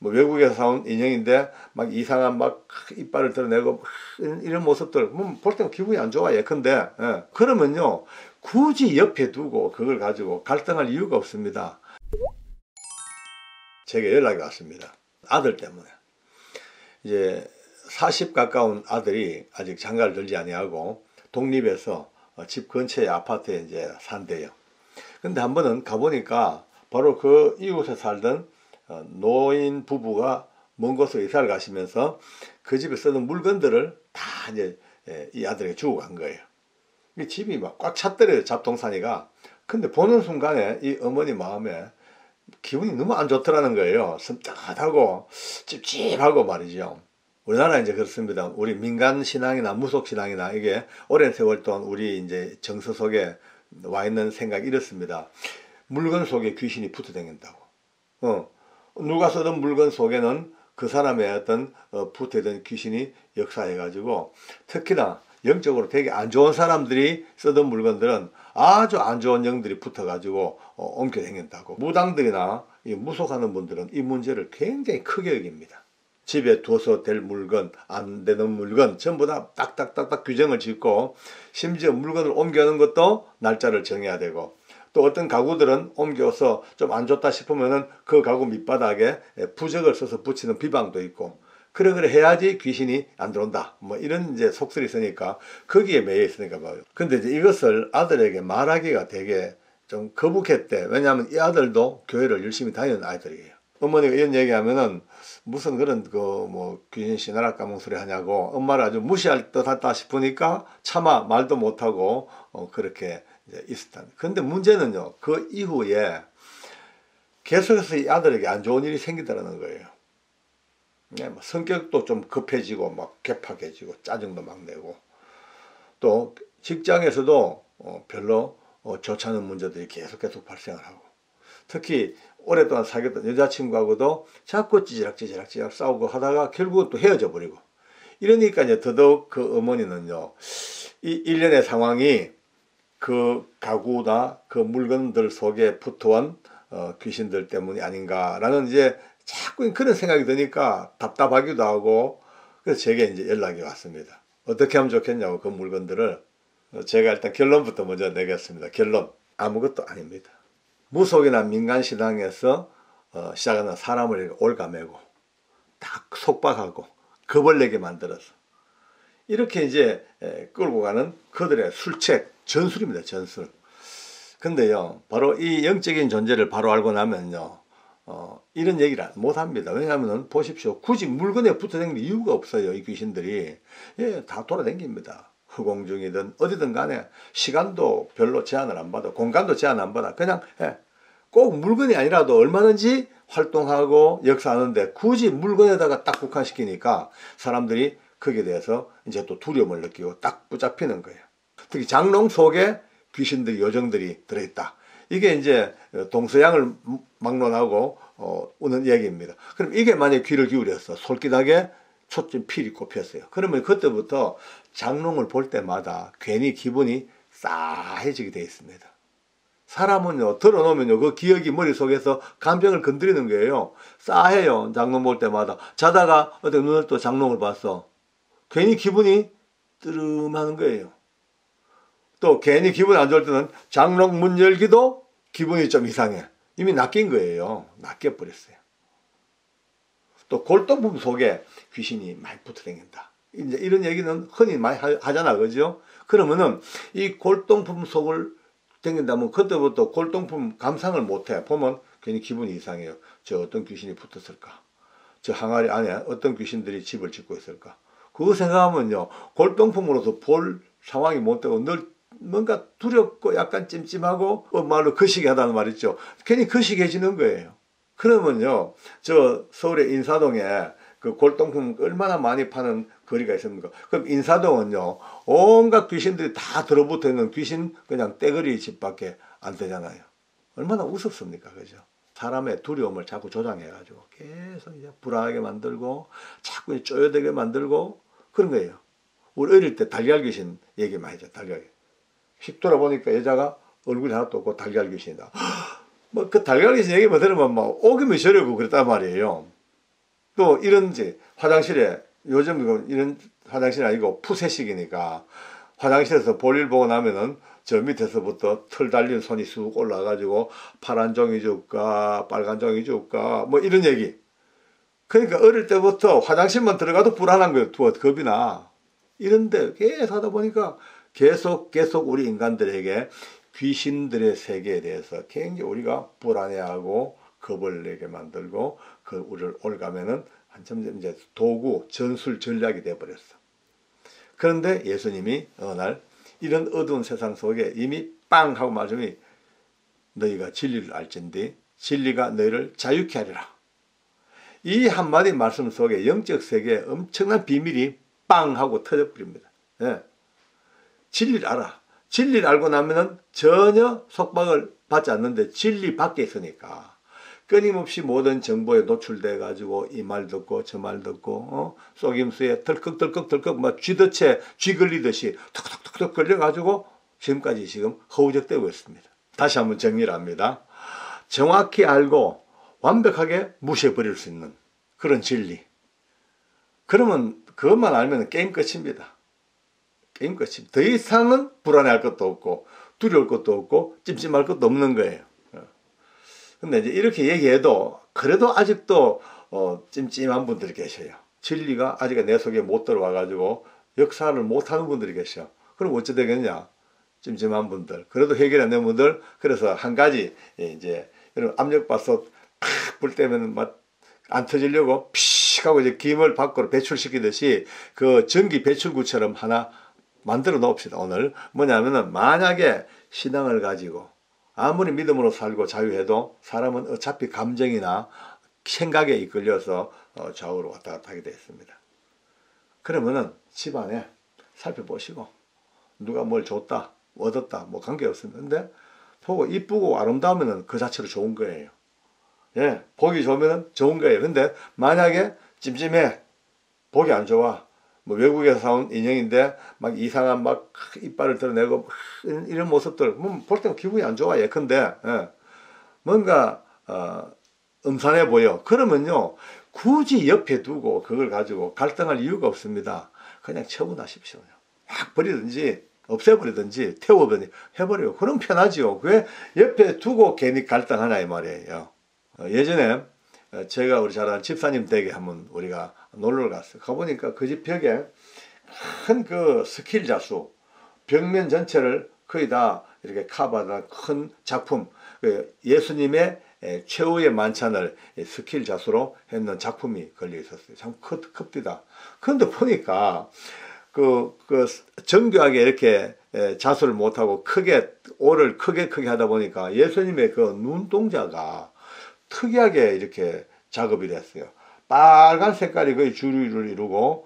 뭐 외국에서 사온 인형인데 막 이상한 막 이빨을 드러내고 이런 모습들 볼 때는 기분이 안 좋아 예컨대. 예. 그러면요 굳이 옆에 두고 그걸 가지고 갈등할 이유가 없습니다. 제게 연락이 왔습니다. 아들 때문에. 이제 40 가까운 아들이 아직 장가를 들지 아니하고 독립해서 집 근처의 아파트에 이제 산대요. 근데 한 번은 가보니까 바로 그 이웃에 살던 노인 부부가 먼 곳으로 이사를 가시면서 그 집에 쓰는 물건들을 다 이제 이 아들에게 주고 간 거예요. 이 집이 막 꽉 찼더래요, 잡동사니가. 근데 보는 순간에 이 어머니 마음에 기분이 너무 안 좋더라는 거예요. 섬뜩하고 찝찝하고 말이죠. 우리나라 이제 그렇습니다. 우리 민간 신앙이나 무속 신앙이나 이게 오랜 세월 동안 우리 이제 정서 속에 와 있는 생각이 이렇습니다. 물건 속에 귀신이 붙어 다닌다고. 누가 쓰던 물건 속에는 그 사람의 어떤 붙어 있던 귀신이 역사해가지고 특히나 영적으로 되게 안 좋은 사람들이 쓰던 물건들은 아주 안 좋은 영들이 붙어가지고 옮겨 다닌다고. 무당들이나 무속하는 분들은 이 문제를 굉장히 크게 여깁니다. 집에 둬서 될 물건, 안 되는 물건 전부 다 딱딱딱딱 규정을 짓고 심지어 물건을 옮겨오는 것도 날짜를 정해야 되고 또 어떤 가구들은 옮겨서 좀 안 좋다 싶으면은 그 가구 밑바닥에 부적을 써서 붙이는 비방도 있고 그래 해야지 귀신이 안 들어온다. 뭐 이런 이제 속설이 있으니까 거기에 매여 있으니까 봐요. 근데 이제 이것을 아들에게 말하기가 되게 좀 거북했대. 왜냐하면 이 아들도 교회를 열심히 다니는 아이들이에요. 어머니가 이런 얘기하면은 무슨 그런 그 뭐 귀신 신하라 까먹은 소리 하냐고 엄마를 아주 무시할 듯 하다 싶으니까 차마 말도 못하고 그렇게 이제 있었다. 근데 문제는요 그 이후에 계속해서 이 아들에게 안 좋은 일이 생기더라는 거예요. 네, 뭐 성격도 좀 급해지고 막 개팍해지고 짜증도 막 내고 또 직장에서도 별로 좋지 않은 문제들이 계속 발생을 하고 특히 오랫동안 사귀었던 여자친구하고도 자꾸 찌지락찌지락 싸우고 하다가 결국은 또 헤어져 버리고 이러니까 이제 더더욱 그 어머니는요 이 일련의 상황이 그 가구나 그 물건들 속에 붙어온 귀신들 때문이 아닌가라는 이제 자꾸 그런 생각이 드니까 답답하기도 하고 그래서 제게 이제 연락이 왔습니다. 어떻게 하면 좋겠냐고 그 물건들을 제가 일단 결론부터 먼저 내겠습니다. 결론 아무것도 아닙니다. 무속이나 민간신앙에서 시작하는 사람을 올가매고 다 속박하고 겁을 내게 만들어서 이렇게 이제 끌고 가는 그들의 술책 전술입니다. 전술. 근데요 바로 이 영적인 존재를 바로 알고 나면요 이런 얘기를 못합니다. 왜냐하면 보십시오. 굳이 물건에 붙어 다니는 이유가 없어요. 이 귀신들이 다 돌아다닙니다. 허공 중이든 어디든 간에 시간도 별로 제한을 안 받아 공간도 제한 안 받아 그냥 꼭 물건이 아니라도 얼마든지 활동하고 역사하는데 굳이 물건에다가 딱 국한시키니까 사람들이 거기에 대해서 이제 또 두려움을 느끼고 딱 붙잡히는 거예요. 특히 장롱 속에 귀신들이 요정들이 들어있다. 이게 이제 동서양을 막론하고 오는 얘기입니다. 그럼 이게 만약에 귀를 기울여서 솔깃하게 초점 필이 꼽혔어요. 그러면 그때부터 장롱을 볼 때마다 괜히 기분이 싸해지게 되어 있습니다. 사람은요 들어놓으면요 그 기억이 머릿속에서 감정을 건드리는 거예요. 싸해요. 장롱 볼 때마다. 자다가 어떻게 눈을 또 장롱을 봤어. 괜히 기분이 뜨름하는 거예요. 또 괜히 기분이 안 좋을 때는 장롱 문 열기도 기분이 좀 이상해. 이미 낚인 거예요. 낚여버렸어요. 또 골동품 속에 귀신이 많이 붙어 다닌다. 이제 이런 얘기는 흔히 많이 하잖아. 그죠? 그러면은 이 골동품 속을 다닌다면 그때부터 골동품 감상을 못해. 보면 괜히 기분이 이상해요. 저 어떤 귀신이 붙었을까? 저 항아리 안에 어떤 귀신들이 집을 짓고 있을까? 그거 생각하면요. 골동품으로서 볼 상황이 못 되고 늘 뭔가 두렵고 약간 찜찜하고 말로 거시기하다는 말 있죠. 괜히 거시기해지는 거예요. 그러면요. 저 서울의 인사동에 그 골동품 얼마나 많이 파는 거리가 있습니까? 그럼 인사동은요. 온갖 귀신들이 다 들어붙어 있는 귀신 그냥 떼거리 집밖에 안 되잖아요. 얼마나 우습습니까? 그죠? 사람의 두려움을 자꾸 조장해가지고 계속 이제 불안하게 만들고 자꾸 쪼여들게 만들고 그런 거예요. 우리 어릴 때 달걀 귀신 얘기 많이 했죠. 달걀. 휙 돌아보니까 여자가 얼굴이 하나도 없고 달걀 귀신이다. 뭐 그 달걀 귀신 얘기만 들으면 막 오금이 저려고 그랬단 말이에요. 또 이런지 화장실에 요즘 이런 화장실이 아니고 푸세식이니까 화장실에서 볼일 보고 나면은 저 밑에서부터 털 달린 손이 쑥 올라가지고 파란 종이 줄까 빨간 종이 줄까 뭐 이런 얘기. 그러니까 어릴 때부터 화장실만 들어가도 불안한 거예요. 겁이 나. 이런데 계속 하다 보니까 계속 우리 인간들에게 귀신들의 세계에 대해서 굉장히 우리가 불안해하고 겁을 내게 만들고 그 우리를 올가면은 한참 이제 도구, 전술, 전략이 되어버렸어. 그런데 예수님이 어느 날 이런 어두운 세상 속에 이미 빵 하고 말씀이 너희가 진리를 알진디 진리가 너희를 자유케 하리라. 이 한마디 말씀 속에 영적 세계에 엄청난 비밀이 빵 하고 터져버립니다. 예. 진리를 알아. 진리를 알고 나면은 전혀 속박을 받지 않는데 진리 밖에 있으니까 끊임없이 모든 정보에 노출돼 가지고 이 말 듣고 저 말 듣고 속임수에 덜컥 막 쥐덫에 쥐 걸리듯이 툭툭툭툭 걸려 가지고 지금까지 지금 허우적대고 있습니다. 다시 한번 정리를 합니다. 정확히 알고 완벽하게 무시해 버릴 수 있는 그런 진리. 그러면 그것만 알면 게임 끝입니다. 게임 끝입니다. 더 이상은 불안해할 것도 없고 두려울 것도 없고 찜찜할 것도 없는 거예요. 근데 이제 이렇게 얘기해도 그래도 아직도 찜찜한 분들이 계셔요. 진리가 아직 내 속에 못 들어와 가지고 역사를 못하는 분들이 계셔. 그럼 어찌 되겠냐? 찜찜한 분들. 그래도 해결 안 되는 분들. 그래서 한 가지 이제 이런 압력밥솥 불 때면 막 안 터지려고 피식 하고 이제 김을 밖으로 배출시키듯이 그 전기 배출구처럼 하나 만들어 놓읍시다. 오늘 뭐냐면은 만약에 신앙을 가지고 아무리 믿음으로 살고 자유해도 사람은 어차피 감정이나 생각에 이끌려서 좌우로 왔다 갔다 하게 되어 있습니다. 그러면은 집안에 살펴보시고 누가 뭘 줬다 얻었다 뭐 관계없습니다. 근데 보고 이쁘고 아름다우면은 그 자체로 좋은 거예요. 예, 보기 좋으면은 좋은 거예요. 근데 만약에 찜찜해 보기 안 좋아 뭐 외국에서 사온 인형인데 막 이상한 막 이빨을 드러내고 이런 모습들 볼 때는 기분이 안 좋아 예컨대 뭔가 음산해 보여. 그러면요 굳이 옆에 두고 그걸 가지고 갈등할 이유가 없습니다. 그냥 처분하십시오. 확 버리든지 없애버리든지 태워버리든지 해버려요. 그럼 편하지요. 왜 옆에 두고 괜히 갈등하나 이 말이에요. 예전에 제가 우리 잘 아는 집사님 댁에 한번 우리가 놀러 갔어요. 가보니까 그 집 벽에 큰 그 스킬 자수 벽면 전체를 거의 다 이렇게 커버한 큰 작품 예수님의 최후의 만찬을 스킬 자수로 했는 작품이 걸려 있었어요. 참 큽디다. 그런데 보니까 그 정교하게 이렇게 자수를 못하고 오를 크게 하다 보니까 예수님의 그 눈동자가 특이하게 이렇게 작업이 됐어요. 빨간 색깔이 거의 주류를 이루고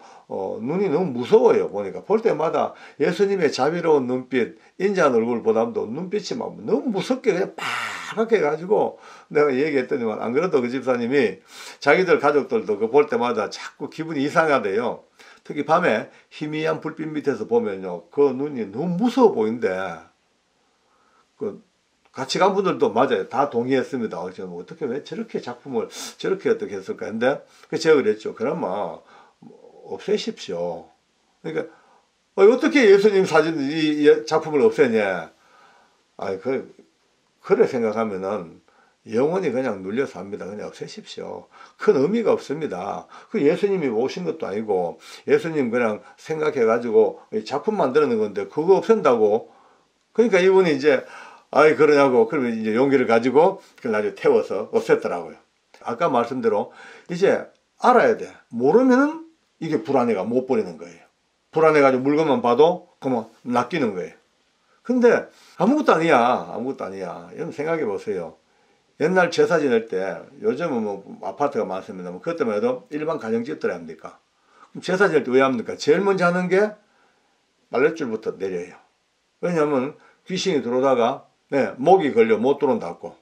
눈이 너무 무서워요. 보니까 볼 때마다 예수님의 자비로운 눈빛 인자한 얼굴보다도 눈빛이 막 너무 무섭게 그냥 빨갛게 해가지고 내가 얘기했더니만 안 그래도 그 집사님이 자기들 가족들도 그 볼 때마다 자꾸 기분이 이상하대요. 특히 밤에 희미한 불빛 밑에서 보면요 그 눈이 너무 무서워 보이는데 같이 간 분들도 맞아요. 다 동의했습니다. 어떻게 왜 저렇게 작품을 저렇게 어떻게 했을까 했는데 제가 그랬죠. 그러면 없애십시오. 그러니까 어떻게 예수님 사진 이 작품을 없애냐. 그래 생각하면은 영원히 그냥 눌려서 합니다. 그냥 없애십시오. 큰 의미가 없습니다. 그 예수님이 오신 것도 아니고 예수님 그냥 생각해가지고 작품 만드는 건데 그거 없앤다고. 그러니까 이분이 이제 그러냐고 그러면 이제 용기를 가지고 그걸 나중에 태워서 없앴더라고요. 아까 말씀대로 이제 알아야 돼. 모르면은 이게 불안해가 못 버리는 거예요. 불안해가지고 물건만 봐도 그만 낚이는 거예요. 근데 아무것도 아니야. 여러분 생각해 보세요. 옛날 제사 지낼 때 요즘은 뭐 아파트가 많습니다. 그때만 해도 일반 가정집들 합니까? 그럼 제사 지낼 때 왜 합니까? 제일 먼저 하는 게 빨랫줄부터 내려요. 왜냐하면 귀신이 들어오다가 목이 걸려 못 들어온다고.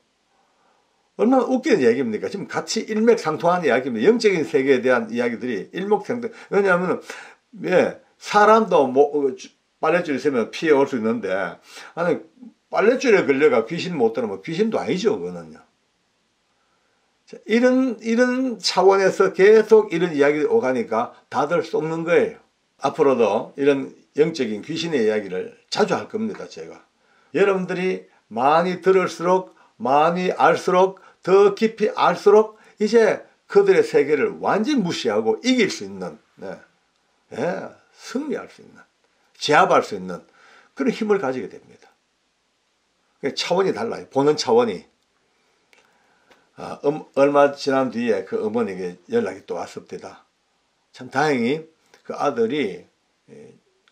얼마나 웃기는 얘기입니까? 지금 같이 일맥상통하는 이야기입니다. 영적인 세계에 대한 이야기들이 일맥상통. 왜냐하면 사람도 빨랫줄이 있으면 피해 올 수 있는데 아니 빨랫줄에 걸려가 귀신 못 들어오면 귀신도 아니죠. 그거는요. 이런 차원에서 계속 이런 이야기가 오가니까 다들 쏟는 거예요. 앞으로도 이런 영적인 귀신의 이야기를 자주 할 겁니다. 제가 여러분들이 많이 들을수록 많이 알수록 더 깊이 알수록 이제 그들의 세계를 완전히 무시하고 이길 수 있는, 승리할 수 있는, 제압할 수 있는 그런 힘을 가지게 됩니다. 차원이 달라요. 보는 차원이. 얼마 지난 뒤에 그 어머니에게 연락이 또 왔습니다. 참 다행히 그 아들이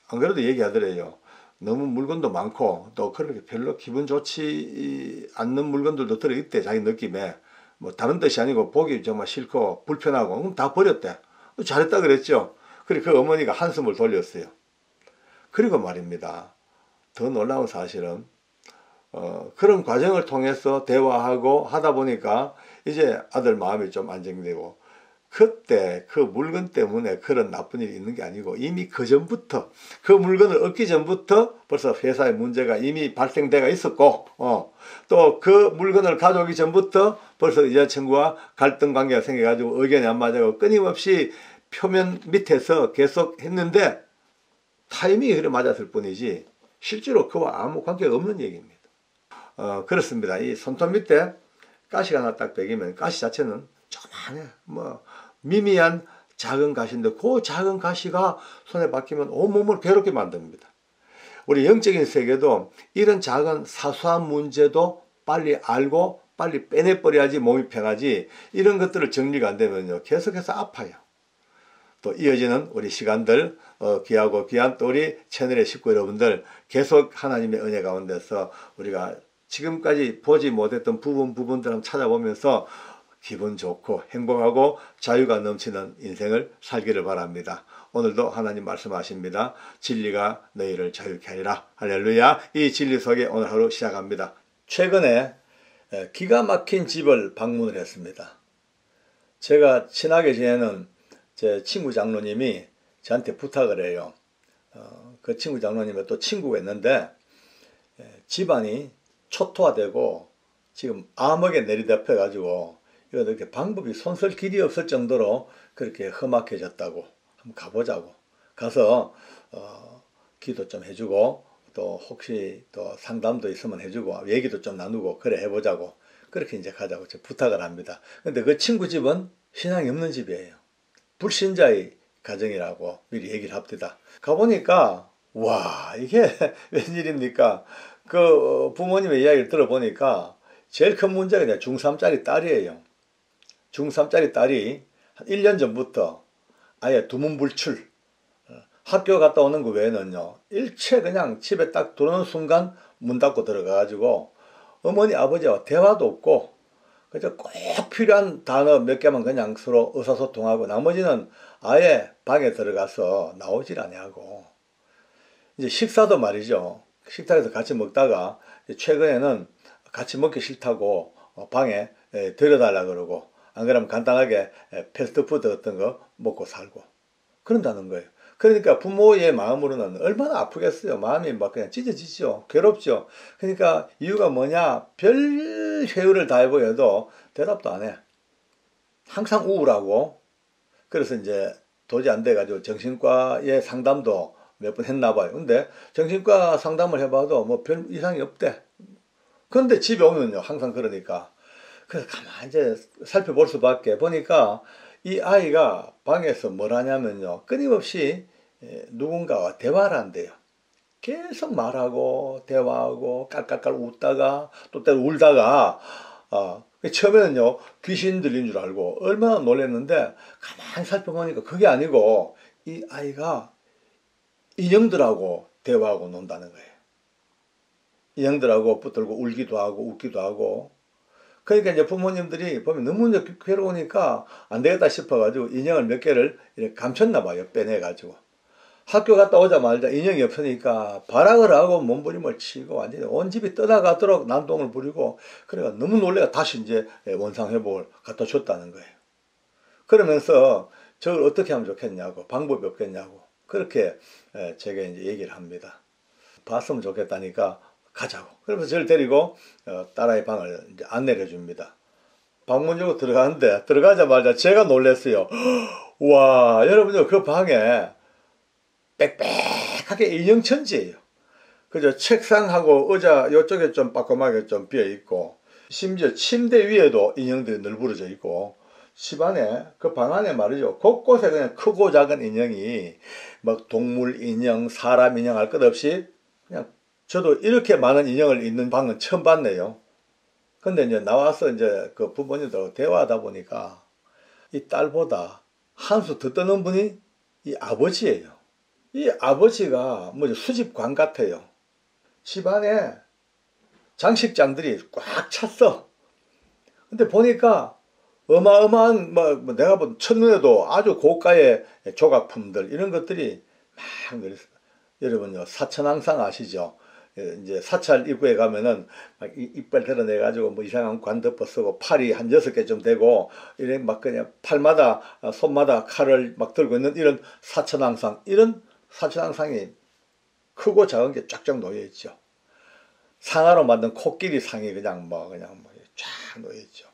안 그래도 얘기하더래요. 너무 물건도 많고 또 그렇게 별로 기분 좋지 않는 물건들도 들어있대. 자기 느낌에. 뭐 다른 뜻이 아니고 보기 정말 싫고 불편하고 그럼 다 버렸대. 잘했다 그랬죠. 그리고 그 어머니가 한숨을 돌렸어요. 그리고 말입니다. 더 놀라운 사실은 그런 과정을 통해서 대화하고 하다 보니까 이제 아들 마음이 좀 안정되고 그때 그 물건 때문에 그런 나쁜 일이 있는 게 아니고 이미 그 전부터 그 물건을 얻기 전부터 벌써 회사에 문제가 이미 발생되어 있었고 또 그 물건을 가져오기 전부터 벌써 여자친구와 갈등 관계가 생겨가지고 의견이 안 맞아서 끊임없이 표면 밑에서 계속 했는데 타이밍이 그래 맞았을 뿐이지 실제로 그와 아무 관계가 없는 얘기입니다. 그렇습니다. 이 손톱 밑에 가시가 하나 딱 베기면 가시 자체는 조그만해. 뭐 미미한 작은 가시인데 그 작은 가시가 손에 박히면 온몸을 괴롭게 만듭니다. 우리 영적인 세계도 이런 작은 사소한 문제도 빨리 알고 빨리 빼내버려야지 몸이 편하지 이런 것들을 정리가 안 되면요 계속해서 아파요. 또 이어지는 우리 시간들 귀하고 귀한 또 우리 채널의 식구 여러분들 계속 하나님의 은혜 가운데서 우리가 지금까지 보지 못했던 부분들을 찾아보면서 기분 좋고 행복하고 자유가 넘치는 인생을 살기를 바랍니다. 오늘도 하나님 말씀하십니다. 진리가 너희를 자유케 하리라. 할렐루야. 이 진리 속에 오늘 하루 시작합니다. 최근에 기가 막힌 집을 방문을 했습니다. 제가 친하게 지내는 제 친구 장로님이 저한테 부탁을 해요. 그 친구 장로님의 또 친구가 있는데 집안이 초토화되고 지금 암흑에 내리덮여 가지고 이거 이렇게 방법이 손쓸 길이 없을 정도로 그렇게 험악해졌다고 한번 가보자고 가서 기도 좀 해주고 또 혹시 또 상담도 있으면 해주고 얘기도 좀 나누고 그래 해보자고 그렇게 이제 가자고 제가 부탁을 합니다. 근데 그 친구 집은 신앙이 없는 집이에요. 불신자의 가정이라고 미리 얘기를 합니다. 가보니까 와 이게 웬일입니까? 그 부모님의 이야기를 들어보니까 제일 큰 문제가 그냥 중3짜리 딸이에요. 중3짜리 딸이 한 1년 전부터 아예 두문불출 학교 갔다 오는 거 외에는요 일체 그냥 집에 딱 들어오는 순간 문 닫고 들어가가지고 어머니 아버지와 대화도 없고 그저 꼭 필요한 단어 몇 개만 그냥 서로 의사소통하고 나머지는 아예 방에 들어가서 나오질 않냐고. 이제 식사도 말이죠. 식탁에서 같이 먹다가 최근에는 같이 먹기 싫다고 방에 들여달라 그러고 안 그러면 간단하게 패스트푸드 같은 거 먹고 살고 그런다는 거예요. 그러니까 부모의 마음으로는 얼마나 아프겠어요. 마음이 막 그냥 찢어지죠. 괴롭죠. 그러니까 이유가 뭐냐? 별 회유를 다 해보여도 대답도 안 해. 항상 우울하고 그래서 이제 도저히 안 돼가지고 정신과의 상담도 몇 번 했나 봐요. 근데 정신과 상담을 해봐도 뭐 별 이상이 없대. 그런데 집에 오면요 항상 그러니까 그래서 가만히 이제 살펴볼 수밖에 보니까 이 아이가 방에서 뭘 하냐면요 끊임없이 누군가와 대화를 한대요. 계속 말하고 대화하고 깔깔깔 웃다가 또 때로 울다가 처음에는요 귀신 들린 줄 알고 얼마나 놀랐는데 가만히 살펴보니까 그게 아니고 이 아이가 인형들하고 대화하고 논다는 거예요. 인형들하고 붙들고 울기도 하고 웃기도 하고 그러니까 이제 부모님들이 보면 너무 괴로우니까 안 되겠다 싶어가지고 인형을 몇 개를 이렇게 감췄나 봐요. 빼내가지고. 학교 갔다 오자마자 인형이 없으니까 발악을 하고 몸부림을 치고 완전히 온 집이 떠나가도록 난동을 부리고 그러니까 너무 놀래가 다시 이제 원상회복을 갖다 줬다는 거예요. 그러면서 저걸 어떻게 하면 좋겠냐고 방법이 없겠냐고 그렇게 제게 이제 얘기를 합니다. 봤으면 좋겠다니까 가자고. 그러면서 저를 데리고 딸아이 방을 이제 안내를 해줍니다. 방문 열고 들어가는데 들어가자마자 제가 놀랐어요. 와, 여러분들 그 방에 빽빽하게 인형천지예요. 그죠? 책상하고 의자 이쪽에 좀 빠끔하게 좀 비어 있고, 심지어 침대 위에도 인형들이 널브러져 있고, 집안에 그 방 안에 말이죠, 곳곳에 그냥 크고 작은 인형이 막 동물 인형, 사람 인형 할 것 없이 그냥, 저도 이렇게 많은 인형을 있는 방은 처음 봤네요. 근데 이제 나와서 이제 그 부모님들하고 대화하다 보니까 이 딸보다 한 수 더 떠는 분이 이 아버지예요. 이 아버지가 뭐 수집관 같아요. 집안에 장식장들이 꽉 찼어. 근데 보니까 어마어마한 뭐 내가 본 첫눈에도 아주 고가의 조각품들 이런 것들이 막 늘었어요. 여러분요, 사천왕상 아시죠? 이제 사찰 입구에 가면은 막 이빨 드러내 가지고 뭐 이상한 관 덮어 쓰고 팔이 한 6개쯤 되고 이래 막 그냥 팔마다 손마다 칼을 막 들고 있는 이런 사천왕상, 이런 사천왕상이 크고 작은 게 쫙쫙 놓여 있죠. 상아로 만든 코끼리 상이 그냥 쫙 놓여 있죠.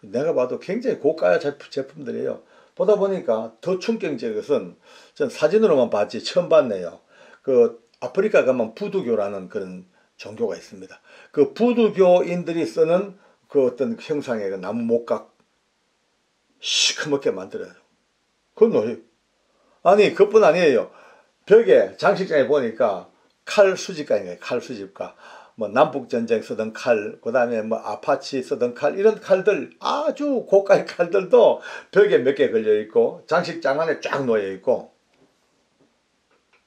내가 봐도 굉장히 고가 제품들이에요. 보다 보니까 더 충격적인 것은 전 사진으로만 봤지 처음 봤네요. 그 아프리카 가면 부두교라는 그런 종교가 있습니다. 그 부두교인들이 쓰는 그 어떤 형상의 그 나무 목각 시커멓게 만들어요. 그건 뭐예요? 아니, 그뿐 아니에요. 벽에 장식장에 보니까 칼 수집가인가요? 칼 수집가. 뭐 남북전쟁 쓰던 칼, 그 다음에 뭐 아파치 쓰던 칼, 이런 칼들, 아주 고가의 칼들도 벽에 몇 개 걸려 있고 장식장 안에 쫙 놓여 있고,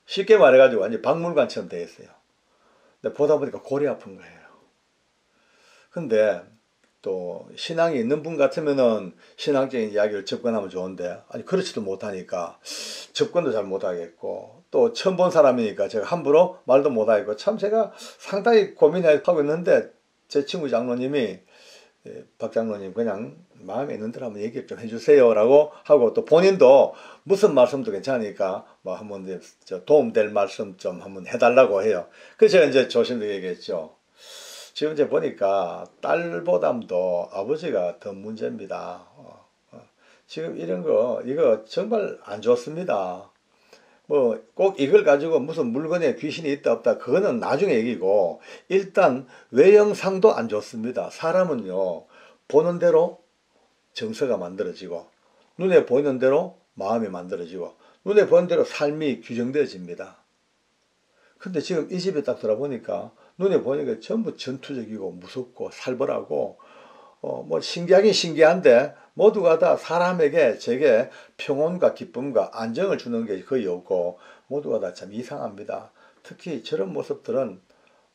쉽게 말해가지고 완전 박물관처럼 되어 있어요. 근데 보다 보니까 골이 아픈 거예요. 근데 또 신앙이 있는 분 같으면은 신앙적인 이야기를 접근하면 좋은데, 아니 그렇지도 못하니까 접근도 잘 못하겠고, 또 처음 본 사람이니까 제가 함부로 말도 못하겠고, 참 제가 상당히 고민하고 있는데 제 친구 장로님이 박 장로님 그냥 마음에 있는 대로 한번 얘기 좀 해주세요 라고 하고, 또 본인도 무슨 말씀도 괜찮으니까 뭐 한번 도움될 말씀 좀 한번 해달라고 해요. 그래서 제가 이제 조심도 얘기했죠. 지금 이제 보니까 딸보담도 아버지가 더 문제입니다. 지금 이런 거 이거 정말 안 좋습니다. 뭐 꼭 이걸 가지고 무슨 물건에 귀신이 있다 없다 그거는 나중에 얘기고, 일단 외형상도 안 좋습니다. 사람은요, 보는 대로 정서가 만들어지고, 눈에 보이는 대로 마음이 만들어지고, 눈에 보이는 대로 삶이 규정되어집니다. 근데 지금 이 집에 딱 들어보니까 눈에 보니까 전부 전투적이고 무섭고 살벌하고, 뭐 신기하긴 신기한데 모두가 다 사람에게 제게 평온과 기쁨과 안정을 주는 게 거의 없고, 모두가 다 참 이상합니다. 특히 저런 모습들은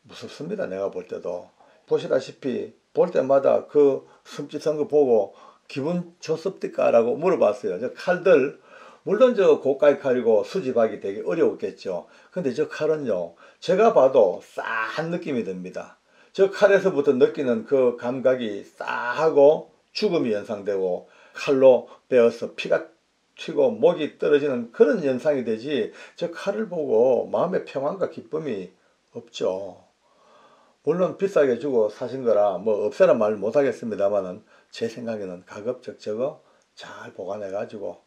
무섭습니다. 내가 볼 때도. 보시다시피 볼 때마다 그 섬찟한 거 보고 기분 좋습니까? 라고 물어봤어요. 저 칼들, 물론 저 고가의 칼이고 수집하기 되게 어려웠겠죠. 근데 저 칼은요, 제가 봐도 싸한 느낌이 듭니다. 저 칼에서부터 느끼는 그 감각이 싸하고 죽음이 연상되고, 칼로 베어서 피가 튀고 목이 떨어지는 그런 연상이 되지, 저 칼을 보고 마음의 평안과 기쁨이 없죠. 물론 비싸게 주고 사신 거라 뭐 없애란 말 못하겠습니다만은, 제 생각에는 가급적 저거 잘 보관해 가지고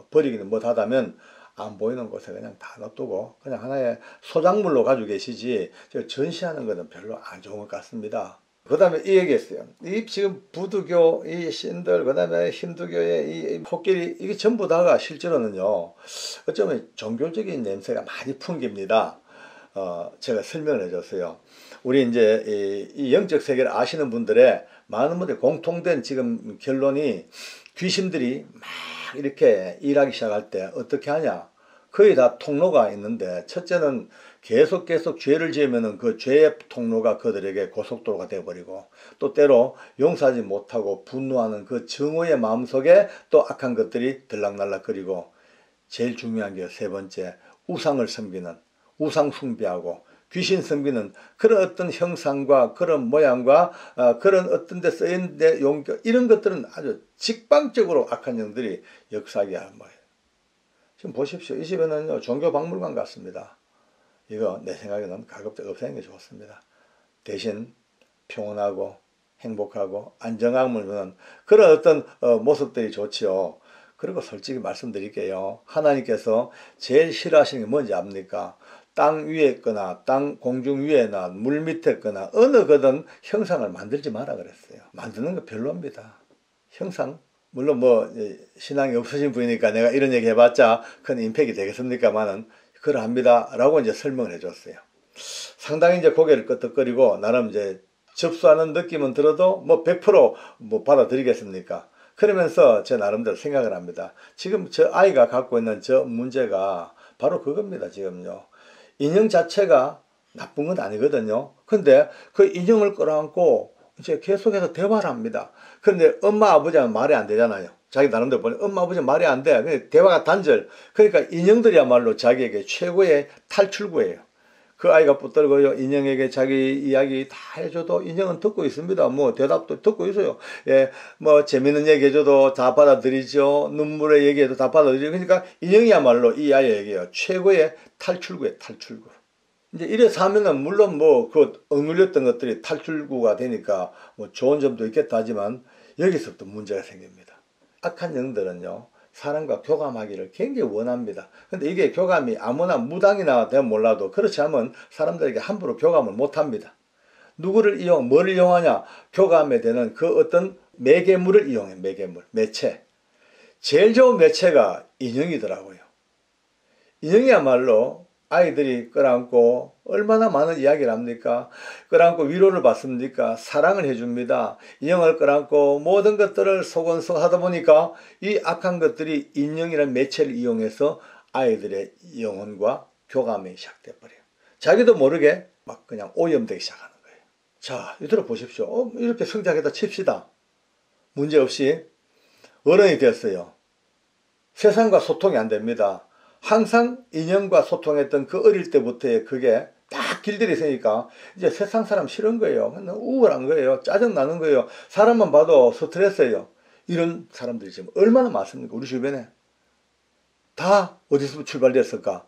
버리기는 못하다면 안 보이는 곳에 그냥 다 놔두고 그냥 하나의 소작물로 가지고 계시지, 저 전시하는 것은 별로 안 좋은 것 같습니다. 그 다음에 이 얘기했어요. 이 지금 부두교, 이 신들, 그 다음에 힌두교의 이 코끼리, 이게 전부 다가 실제로는요, 어쩌면 종교적인 냄새가 많이 풍깁니다. 제가 설명을 해줬어요. 우리 이제 이 영적 세계를 아시는 분들의 많은 분들이 공통된 지금 결론이, 귀신들이 막 이렇게 일하기 시작할 때 어떻게 하냐? 거의 다 통로가 있는데, 첫째는 계속 죄를 지으면은 그 죄의 통로가 그들에게 고속도로가 되어버리고, 또 때로 용서하지 못하고 분노하는 그 증오의 마음속에 또 악한 것들이 들락날락거리고, 제일 중요한 게 세 번째, 우상을 섬기는, 우상 숭배하고 귀신 섬기는 그런 어떤 형상과 그런 모양과 그런 어떤 데 쓰인 데 용격, 이런 것들은 아주 직방적으로 악한 영들이 역사하게 하는 거예요. 지금 보십시오. 이 집에는요, 종교 박물관 같습니다. 이거 내 생각에는 가급적 없애는 게 좋습니다. 대신 평온하고 행복하고 안정감을 주는 그런 어떤 모습들이 좋지요. 그리고 솔직히 말씀드릴게요. 하나님께서 제일 싫어하시는 게 뭔지 압니까? 땅 위에 있거나 공중 위에나 물 밑에 있거나 어느 거든 형상을 만들지 마라 그랬어요. 만드는 거 별로입니다. 형상 물론 뭐 신앙이 없으신 분이니까 내가 이런 얘기 해봤자 큰 임팩이 되겠습니까만은 그러합니다 라고 이제 설명을 해줬어요. 상당히 이제 고개를 끄덕거리고 나름 이제 접수하는 느낌은 들어도 뭐 100% 받아들이겠습니까? 그러면서 제 나름대로 생각을 합니다. 지금 저 아이가 갖고 있는 저 문제가 바로 그겁니다. 지금요. 인형 자체가 나쁜 건 아니거든요. 근데 그 인형을 끌어안고 이제 계속해서 대화를 합니다. 그런데 엄마 아버지는 말이 안 되잖아요. 자기 나름대로 보니 엄마 아버지는 말이 안 돼. 근데 대화가 단절. 그러니까 인형들이야말로 자기에게 최고의 탈출구예요. 그 아이가 붙들고요. 인형에게 자기 이야기 다 해줘도 인형은 듣고 있습니다. 뭐 대답도 듣고 있어요. 예, 뭐 재밌는 얘기 해줘도 다 받아들이죠. 눈물의 얘기해도 다 받아들이죠. 그러니까 인형이야말로 이 아이에게요. 최고의 탈출구예요. 탈출구. 이제 이래서 하면은 물론 뭐 그 억눌렸던 것들이 탈출구가 되니까 뭐 좋은 점도 있겠다 하지만 여기서부터 문제가 생깁니다. 악한 영들은요. 사람과 교감하기를 굉장히 원합니다. 근데 이게 교감이 아무나 무당이나 되면 몰라도 그렇지 않으면 사람들에게 함부로 교감을 못합니다. 누구를 뭘 이용하냐? 교감에 되는 그 어떤 매개물을 이용해. 매개물, 매체. 제일 좋은 매체가 인형이더라고요. 인형이야말로 아이들이 끌어안고 얼마나 많은 이야기를 합니까? 끌어안고 위로를 받습니까? 사랑을 해줍니다. 인형을 끌어안고 모든 것들을 소곤소 하다 보니까 이 악한 것들이 인형이라는 매체를 이용해서 아이들의 영혼과 교감이 시작돼 버려요. 자기도 모르게 막 그냥 오염되기 시작하는 거예요. 자, 이들어 보십시오. 이렇게 성장했다 칩시다. 문제없이 어른이 됐어요. 세상과 소통이 안 됩니다. 항상 인형과 소통했던 그 어릴 때부터의 그게 딱 길들이 있으니까 이제 세상 사람 싫은 거예요. 우울한 거예요. 짜증나는 거예요. 사람만 봐도 스트레스예요. 이런 사람들이 지금 얼마나 많습니까? 우리 주변에. 다 어디서 출발됐을까?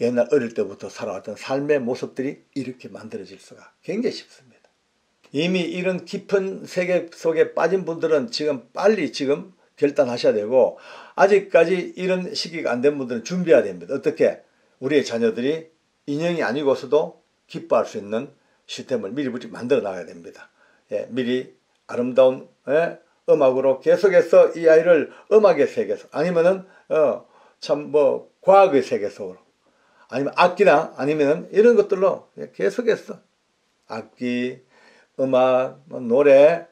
옛날 어릴 때부터 살아왔던 삶의 모습들이 이렇게 만들어질 수가 굉장히 쉽습니다. 이미 이런 깊은 세계 속에 빠진 분들은 지금 빨리 결단하셔야 되고 아직까지 이런 시기가 안 된 분들은 준비해야 됩니다. 어떻게? 우리의 자녀들이 인형이 아니고서도 기뻐할 수 있는 시스템을 미리 만들어 나가야 됩니다. 예, 미리 아름다운 음악으로 계속해서 이 아이를 음악의 세계에서 아니면은 참 뭐 과학의 세계 속으로 아니면 악기나 아니면은 이런 것들로 계속해서 악기, 음악, 뭐 노래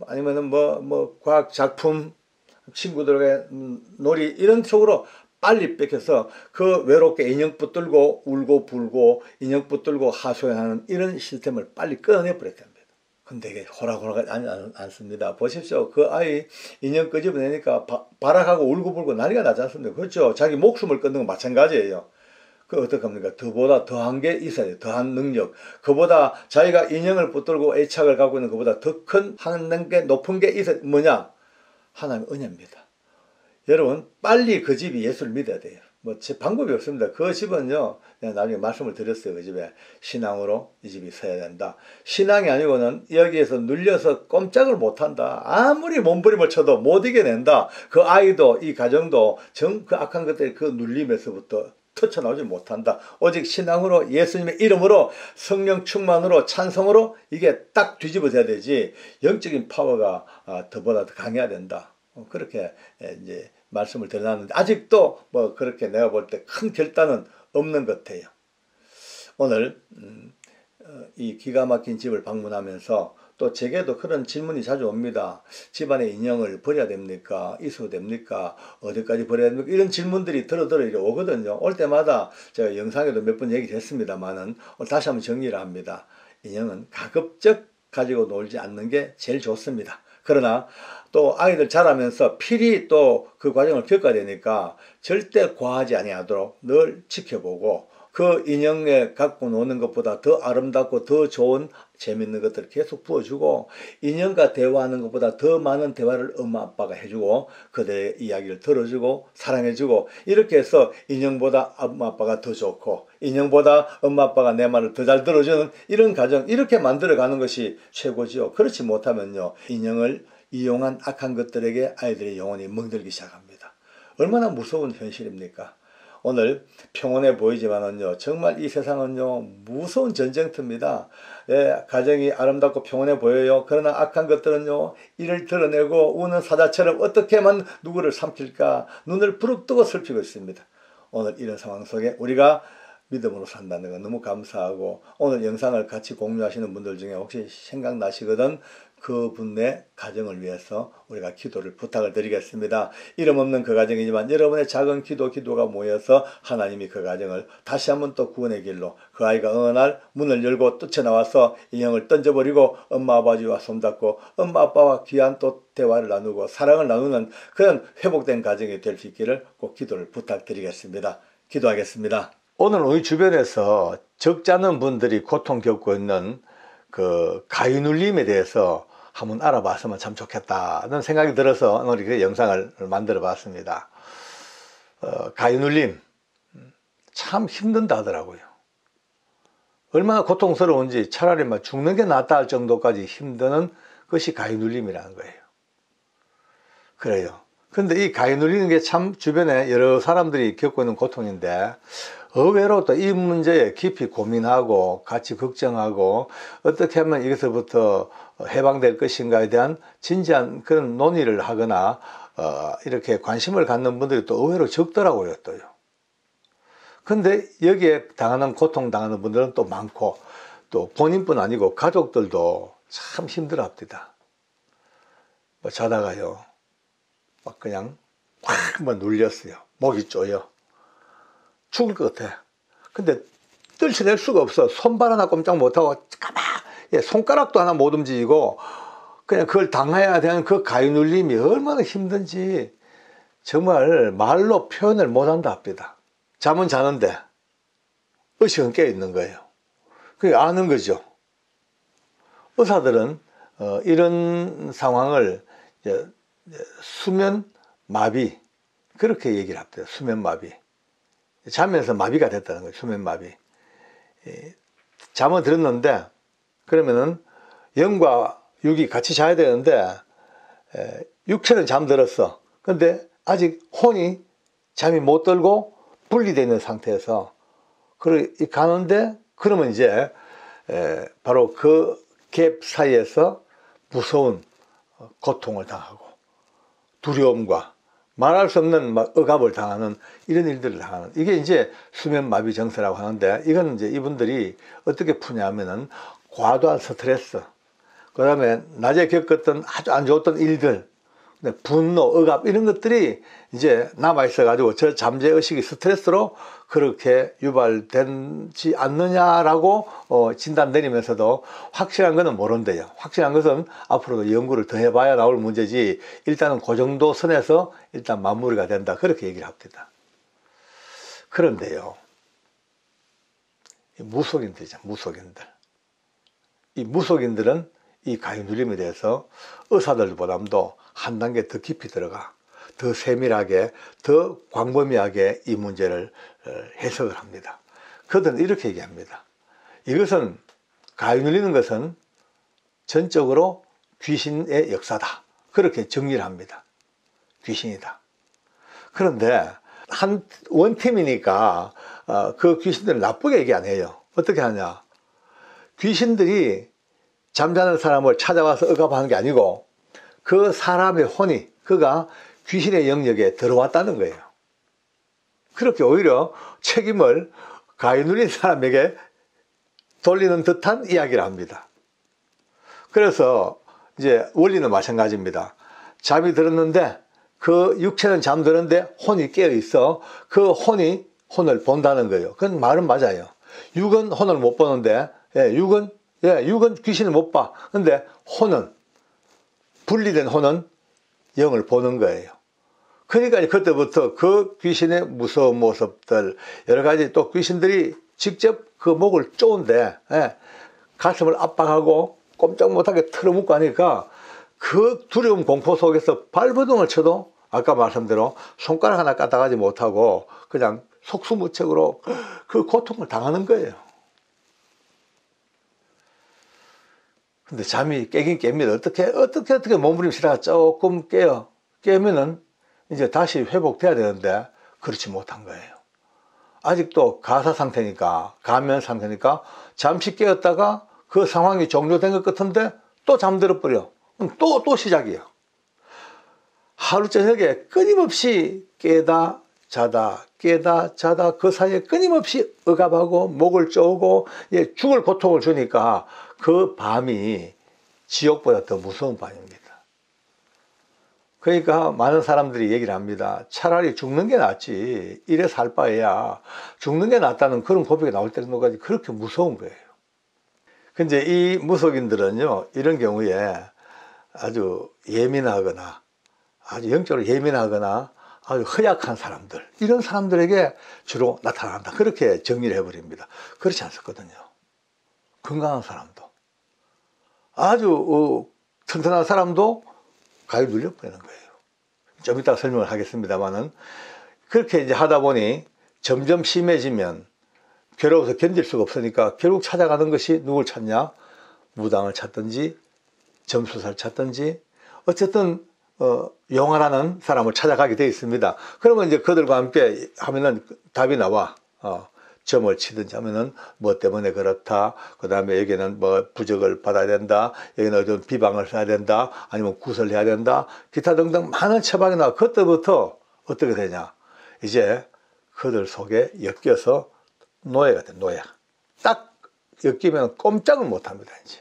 아니면은 뭐 과학 작품 친구들의 놀이 이런 속으로 빨리 뺏겨서 그 외롭게 인형 붙들고 울고 불고 인형 붙들고 하소연하는 이런 시스템을 빨리 끊어내 버려야 됩니다. 근데 이게 호락호락 않습니다. 보십시오. 그 아이 인형 끄집어내니까 발악하고 울고 불고 난리가 나지 않습니까? 그렇죠. 자기 목숨을 끊는 건 마찬가지예요. 그 어떡합니까? 더보다 더한 게 있어야 돼요. 더한 능력. 그보다 자기가 인형을 붙들고 애착을 갖고 있는 것보다 더 큰 하는 게 높은 게 있어야 뭐냐? 하나님의 은혜입니다. 여러분 빨리 그 집이 예수를 믿어야 돼요. 뭐 제 방법이 없습니다. 그 집은요 내가 나중에 말씀을 드렸어요. 그 집에 신앙으로 이 집이 서야 된다. 신앙이 아니고는 여기에서 눌려서 꼼짝을 못한다. 아무리 몸부림을 쳐도 못 이겨낸다. 그 아이도 이 가정도 그 악한 것들이 그 눌림에서부터 터쳐나오지 못한다. 오직 신앙으로 예수님의 이름으로 성령 충만으로 찬성으로 이게 딱 뒤집어져야 되지 영적인 파워가 더보다 더 강해야 된다. 그렇게 이제 말씀을 드려놨는데 아직도 뭐 그렇게 내가 볼 때 큰 결단은 없는 것 같아요. 오늘 이 기가 막힌 집을 방문하면서 또 제게도 그런 질문이 자주 옵니다. 집안의 인형을 버려야 됩니까? 있어도 됩니까? 어디까지 버려야 됩니까? 이런 질문들이 들어 오거든요. 올 때마다 제가 영상에도 몇 번 얘기를 했습니다만은 다시 한번 정리를 합니다. 인형은 가급적 가지고 놀지 않는 게 제일 좋습니다. 그러나 또 아이들 자라면서 필히 또 그 과정을 겪어야 되니까 절대 과하지 아니하도록 늘 지켜보고 그 인형에 갖고 노는 것보다 더 아름답고 더 좋은 재밌는 것들을 계속 부어주고, 인형과 대화하는 것보다 더 많은 대화를 엄마 아빠가 해주고 그들의 이야기를 들어주고 사랑해주고, 이렇게 해서 인형보다 엄마 아빠가 더 좋고 인형보다 엄마 아빠가 내 말을 더 잘 들어주는 이런 가정, 이렇게 만들어가는 것이 최고지요. 그렇지 못하면요, 인형을 이용한 악한 것들에게 아이들의 영혼이 멍들기 시작합니다. 얼마나 무서운 현실입니까? 오늘 평온해 보이지만은요, 정말 이 세상은요 무서운 전쟁터입니다. 예, 가정이 아름답고 평온해 보여요. 그러나 악한 것들은요 이를 드러내고 우는 사자처럼 어떻게만 누구를 삼킬까 눈을 부릅뜨고 살피고 있습니다. 오늘 이런 상황 속에 우리가 믿음으로 산다는 건 너무 감사하고, 오늘 영상을 같이 공유하시는 분들 중에 혹시 생각나시거든 그분의 가정을 위해서 우리가 기도를 부탁을 드리겠습니다. 이름 없는 그 가정이지만 여러분의 작은 기도가 모여서 하나님이 그 가정을 다시 한번 또 구원의 길로, 그 아이가 어느 날 문을 열고 뛰쳐나와서 인형을 던져버리고 엄마 아버지와 손잡고 엄마 아빠와 귀한 또 대화를 나누고 사랑을 나누는 그런 회복된 가정이 될 수 있기를 꼭 기도를 부탁드리겠습니다. 기도하겠습니다. 오늘 우리 주변에서 적지 않은 분들이 고통 겪고 있는 그 가위눌림에 대해서 한번 알아봤으면 참 좋겠다는 생각이 들어서 오늘 그 영상을 만들어 봤습니다. 가위눌림 참 힘든다 하더라고요. 얼마나 고통스러운지 차라리 막 죽는 게 낫다 할 정도까지 힘드는 것이 가위눌림이라는 거예요. 그래요. 근데 이 가위눌리는 게 참 주변에 여러 사람들이 겪고 있는 고통인데, 의외로 또 이 문제에 깊이 고민하고 같이 걱정하고 어떻게 하면 이것으로부터 해방될 것인가에 대한 진지한 그런 논의를 하거나 이렇게 관심을 갖는 분들이 또 의외로 적더라고요. 또요. 근데 여기에 당하는 고통 당하는 분들은 또 많고, 또 본인뿐 아니고 가족들도 참 힘들어합니다. 뭐 자다가요 막 그냥 확 한번 눌렸어요. 목이 쪼여 죽을 것 같아. 근데 떨쳐낼 수가 없어. 손발 하나 꼼짝 못하고 손가락도 하나 못 움직이고 그냥 그걸 당해야 되는 그 가위눌림이 얼마나 힘든지 정말 말로 표현을 못한다 합니다. 잠은 자는데 의식은 깨어있는 거예요. 그게 아는 거죠. 의사들은 이런 상황을 수면 마비, 그렇게 얘기를 합니다. 수면 마비. 자면서 마비가 됐다는 거예요. 수면 마비. 잠을 들었는데 그러면은 영과 육이 같이 자야 되는데 육체는 잠들었어. 근데 아직 혼이 잠이 못 들고 분리되어 있는 상태에서 가는데, 그러면 이제 바로 그 갭 사이에서 무서운 고통을 당하고 두려움과 말할 수 없는 억압을 당하는 이런 일들을 당하는, 이게 이제 수면마비 증세라고 하는데, 이건 이제 이분들이 어떻게 푸냐면은 과도한 스트레스, 그 다음에 낮에 겪었던 아주 안 좋았던 일들, 분노, 억압 이런 것들이 이제 남아있어 가지고 저 잠재의식이 스트레스로 그렇게 유발되지 않느냐라고 진단 내리면서도 확실한 거는 모른대요. 확실한 것은 앞으로도 연구를 더 해봐야 나올 문제지, 일단은 그 정도 선에서 일단 마무리가 된다, 그렇게 얘기를 합니다. 그런데요, 무속인들이죠. 무속인들. 이 무속인들은 이 가위눌림에 대해서 의사들보다도 한 단계 더 깊이 들어가 더 세밀하게, 더 광범위하게 이 문제를 해석을 합니다. 그들은 이렇게 얘기합니다. 이것은, 가위 눌리는 것은 전적으로 귀신의 역사다, 그렇게 정리를 합니다. 귀신이다. 그런데 한 원팀이니까 그 귀신들을 나쁘게 얘기 안 해요. 어떻게 하냐, 귀신들이 잠자는 사람을 찾아와서 억압하는 게 아니고 그 사람의 혼이, 그가 귀신의 영역에 들어왔다는 거예요. 그렇게 오히려 책임을 가위 눌린 사람에게 돌리는 듯한 이야기를 합니다. 그래서 이제 원리는 마찬가지입니다. 잠이 들었는데 그 육체는 잠드는데 혼이 깨어 있어. 그 혼이 혼을 본다는 거예요. 그건 말은 맞아요. 육은 혼을 못 보는데, 육은 귀신을 못 봐. 근데 혼은, 분리된 혼은 영을 보는 거예요. 그러니까 그때부터 그 귀신의 무서운 모습들, 여러 가지 또 귀신들이 직접 그 목을 쪼은데, 가슴을 압박하고 꼼짝 못하게 틀어붙고 하니까 그 두려움 공포 속에서 발버둥을 쳐도 아까 말씀대로 손가락 하나 까딱하지 못하고 그냥 속수무책으로 그 고통을 당하는 거예요. 근데 잠이 깨긴 깹니다. 어떻게 몸부림치다가 조금 깨요. 깨면은 이제 다시 회복돼야 되는데 그렇지 못한 거예요. 아직도 가사 상태니까, 가면 상태니까 잠시 깨었다가 그 상황이 종료된 것 같은데 또 잠들어 버려. 또 시작이에요. 하루 저녁에 끊임없이 깨다 자다 깨다 자다 그 사이에 끊임없이 억압하고 목을 쪼고 죽을 고통을 주니까 그 밤이 지옥보다 더 무서운 밤입니다. 그러니까 많은 사람들이 얘기를 합니다. 차라리 죽는 게 낫지, 이래 살 바에야 죽는 게 낫다는 그런 고백이 나올 정도까지 그렇게 무서운 거예요. 근데 이 무속인들은요, 이런 경우에 아주 예민하거나 아주 영적으로 예민하거나 아주 허약한 사람들, 이런 사람들에게 주로 나타난다, 그렇게 정리를 해버립니다. 그렇지 않았거든요. 건강한 사람도, 아주 튼튼한 사람도 가위 눌려버리는 거예요. 좀 이따 설명을 하겠습니다만은, 그렇게 이제 하다 보니 점점 심해지면 괴로워서 견딜 수가 없으니까 결국 찾아가는 것이 누굴 찾냐? 무당을 찾든지 점수사를 찾든지 어쨌든 용화라는 사람을 찾아가게 되어 있습니다. 그러면 이제 그들과 함께 하면은 답이 나와. 점을 치든지 하면은 뭐 때문에 그렇다, 그 다음에 여기는 뭐 부적을 받아야 된다, 여기는 어떤 비방을 해야 된다, 아니면 구설해야 된다, 기타 등등 많은 처방이 나와. 그때부터 어떻게 되냐, 이제 그들 속에 엮여서 노예가 돼. 노예. 딱 엮이면 꼼짝을 못합니다. 이제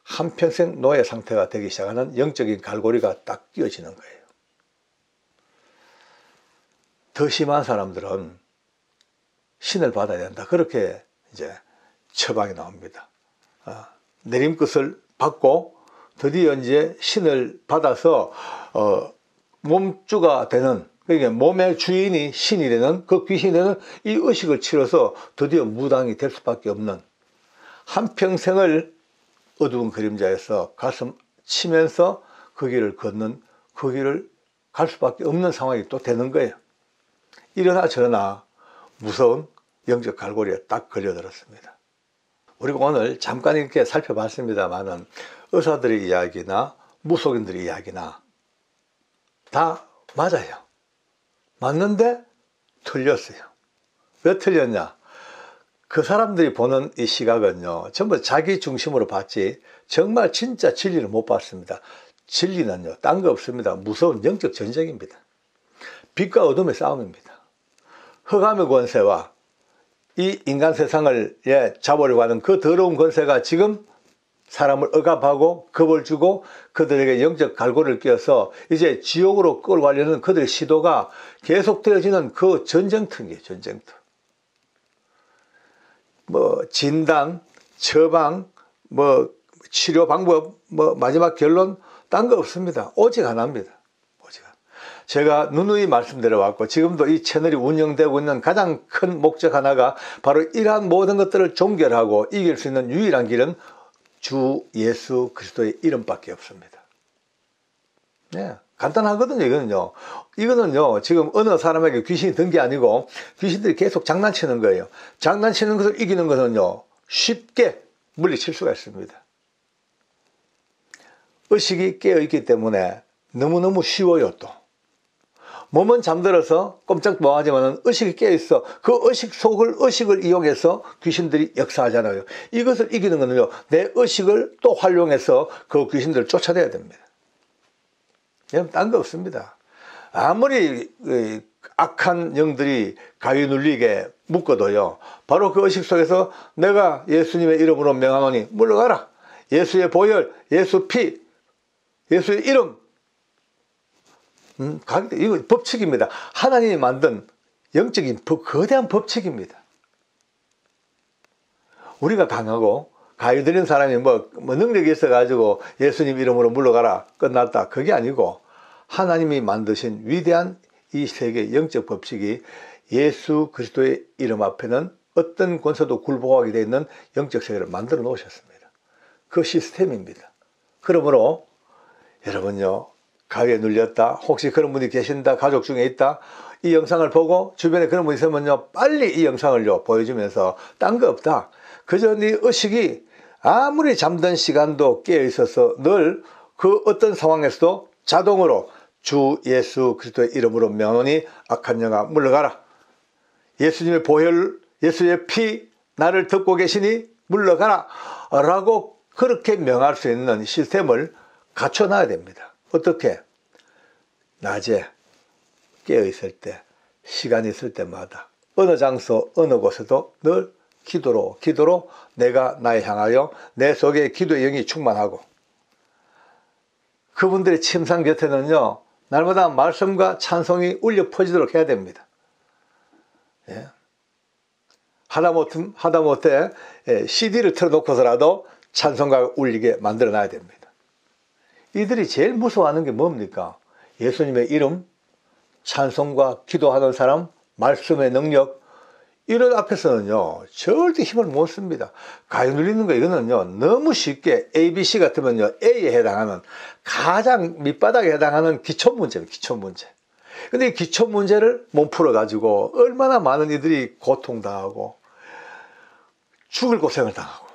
한평생 노예 상태가 되기 시작하는 영적인 갈고리가 딱 끼워지는 거예요. 더 심한 사람들은 신을 받아야 된다, 그렇게 이제 처방이 나옵니다. 내림끝을 받고 드디어 이제 신을 받아서 몸주가 되는, 그러니까 몸의 주인이 신이 되는, 그 귀신이 되는 이 의식을 치러서 드디어 무당이 될 수밖에 없는, 한평생을 어두운 그림자에서 가슴 치면서 그 길을 걷는, 그 길을 갈 수밖에 없는 상황이 또 되는 거예요. 이러나 저러나 무서운 영적 갈고리에 딱 걸려들었습니다. 우리가 오늘 잠깐 이렇게 살펴봤습니다만은, 의사들의 이야기나 무속인들의 이야기나 다 맞아요. 맞는데 틀렸어요. 왜 틀렸냐? 그 사람들이 보는 이 시각은요, 전부 자기 중심으로 봤지 정말 진짜 진리를 못 봤습니다. 진리는요, 딴 거 없습니다. 무서운 영적 전쟁입니다. 빛과 어둠의 싸움입니다. 흑암의 권세와 이 인간 세상을 잡으려고 하는 그 더러운 권세가 지금 사람을 억압하고 겁을 주고 그들에게 영적 갈고리를 끼워서 이제 지옥으로 끌고 가려는 그들의 시도가 계속되어지는 그 전쟁터이에요. 전쟁터. 뭐 진단, 처방, 뭐 치료 방법, 뭐 마지막 결론, 딴 거 없습니다. 오직 하나입니다. 제가 누누이 말씀드려왔고 지금도 이 채널이 운영되고 있는 가장 큰 목적 하나가 바로 이러한 모든 것들을 종결하고 이길 수 있는 유일한 길은 주 예수 그리스도의 이름밖에 없습니다. 네, 간단하거든요. 이거는요 지금 어느 사람에게 귀신이 든 게 아니고 귀신들이 계속 장난치는 거예요. 장난치는 것을 이기는 것은요 쉽게 물리칠 수가 있습니다. 의식이 깨어있기 때문에 너무너무 쉬워요. 또 몸은 잠들어서 꼼짝 못하지만 의식이 깨어있어. 그 의식을 이용해서 귀신들이 역사하잖아요. 이것을 이기는 거는요, 내 의식을 또 활용해서 그 귀신들을 쫓아내야 됩니다. 딴 거 없습니다. 아무리 악한 영들이 가위 눌리게 묶어도요, 바로 그 의식 속에서 내가 예수님의 이름으로 명하노니 물러가라. 예수의 보혈, 예수 피, 예수의 이름. 이거 법칙입니다. 하나님이 만든 영적인 거대한 법칙입니다. 우리가 강하고 가위 들린 사람이 뭐 능력이 있어가지고 예수님 이름으로 물러가라 끝났다, 그게 아니고 하나님이 만드신 위대한 이 세계 영적 법칙이 예수 그리스도의 이름 앞에는 어떤 권세도 굴복하게 되어 있는 영적 세계를 만들어 놓으셨습니다. 그 시스템입니다. 그러므로 여러분요, 가위에 눌렸다, 혹시 그런 분이 계신다, 가족 중에 있다, 이 영상을 보고 주변에 그런 분이 있으면요, 빨리 이 영상을요 보여주면서 딴 거 없다, 그저 네 의식이 아무리 잠든 시간도 깨어 있어서 늘 그 어떤 상황에서도 자동으로 주 예수 그리스도의 이름으로 명하노니 악한 영아 물러가라, 예수님의 보혈, 예수의 피 나를 덮고 계시니 물러가라 라고 그렇게 명할 수 있는 시스템을 갖춰놔야 됩니다. 어떻게? 낮에 깨어있을 때, 시간이 있을 때마다 어느 장소 어느 곳에도 늘 기도로 내가 나에 향하여 내 속에 기도의 영이 충만하고, 그분들의 침상 곁에는요 날마다 말씀과 찬송이 울려 퍼지도록 해야 됩니다. 예. 하다못해 CD를 틀어놓고서라도 찬송가가 울리게 만들어 놔야 됩니다. 이들이 제일 무서워하는 게 뭡니까? 예수님의 이름, 찬송과 기도하는 사람, 말씀의 능력, 이런 앞에서는요 절대 힘을 못 씁니다. 가위 눌리는 거, 이거는요 너무 쉽게 ABC 같으면요 A에 해당하는 가장 밑바닥에 해당하는 기초문제입니다. 기초문제. 근데 이 기초문제를 못 풀어가지고 얼마나 많은 이들이 고통당하고 죽을 고생을 당하고,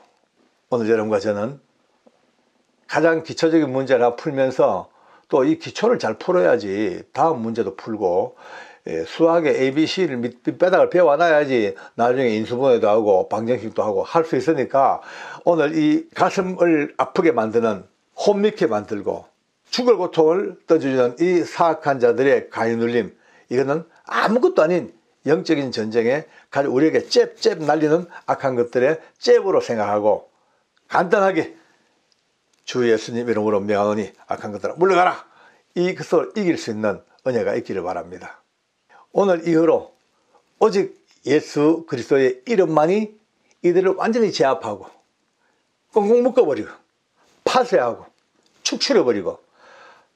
오늘 여러분과 저는 가장 기초적인 문제를 풀면서 또 이 기초를 잘 풀어야지 다음 문제도 풀고, 수학의 ABC를 밑바닥을 배워놔야지 나중에 인수분해도 하고 방정식도 하고 할 수 있으니까, 오늘 이 가슴을 아프게 만드는, 혼미케 만들고 죽을 고통을 떠주는 이 사악한 자들의 가위 눌림, 이거는 아무것도 아닌 영적인 전쟁에 우리에게 잽 날리는 악한 것들의 잽으로 생각하고 간단하게 주 예수님 이름으로 명하노니 악한 것들아 물러가라, 이것을 이길 수 있는 은혜가 있기를 바랍니다. 오늘 이후로 오직 예수 그리스도의 이름만이 이들을 완전히 제압하고 꽁꽁 묶어버리고 파쇄하고 축출해버리고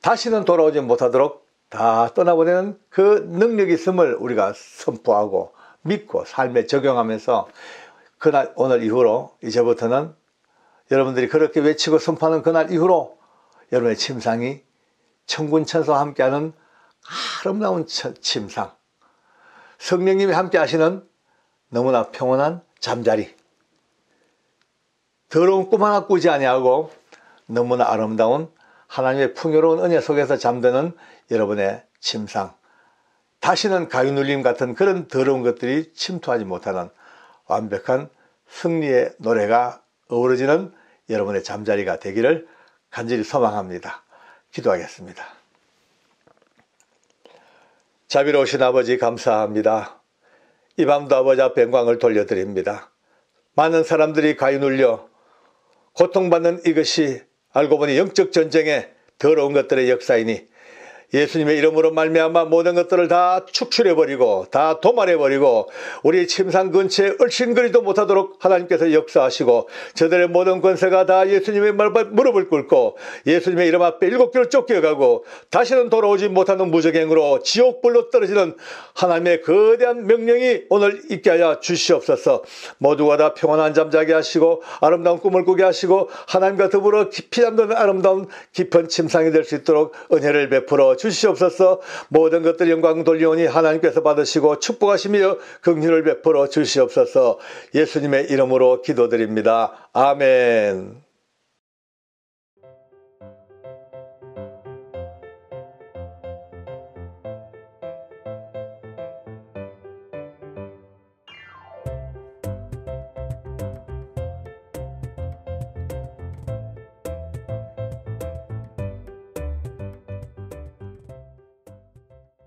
다시는 돌아오지 못하도록 다 떠나보내는 그 능력이 있음을 우리가 선포하고 믿고 삶에 적용하면서, 그날 오늘 이후로 이제부터는 여러분들이 그렇게 외치고 선포하는 그날 이후로 여러분의 침상이 천군천사와 함께하는 아름다운 침상, 성령님이 함께 하시는 너무나 평온한 잠자리, 더러운 꿈 하나 꾸지 아니하고 너무나 아름다운 하나님의 풍요로운 은혜 속에서 잠드는 여러분의 침상, 다시는 가위 눌림 같은 그런 더러운 것들이 침투하지 못하는 완벽한 승리의 노래가 어우러지는 여러분의 잠자리가 되기를 간절히 소망합니다. 기도하겠습니다. 자비로우신 아버지 감사합니다. 이 밤도 아버지 앞에 영광을 돌려드립니다. 많은 사람들이 가위 눌려 고통받는 이것이 알고 보니 영적 전쟁의 더러운 것들의 역사이니, 예수님의 이름으로 말미암아 모든 것들을 다 축출해버리고 다 도말해버리고 우리 침상 근처에 얼씬거리도 못하도록 하나님께서 역사하시고, 저들의 모든 권세가 다 예수님의 무릎을 꿇고 예수님의 이름 앞에 7개를 쫓겨가고 다시는 돌아오지 못하는 무저갱으로 지옥불로 떨어지는 하나님의 거대한 명령이 오늘 있게 하여 주시옵소서. 모두가 다 평안한 잠자게 하시고 아름다운 꿈을 꾸게 하시고 하나님과 더불어 깊이 잠드는 아름다운 깊은 침상이 될 수 있도록 은혜를 베풀어 주시옵소서. 모든 것들 영광 돌리오니 하나님께서 받으시고 축복하시며 긍휼을 베풀어 주시옵소서. 예수님의 이름으로 기도드립니다. 아멘.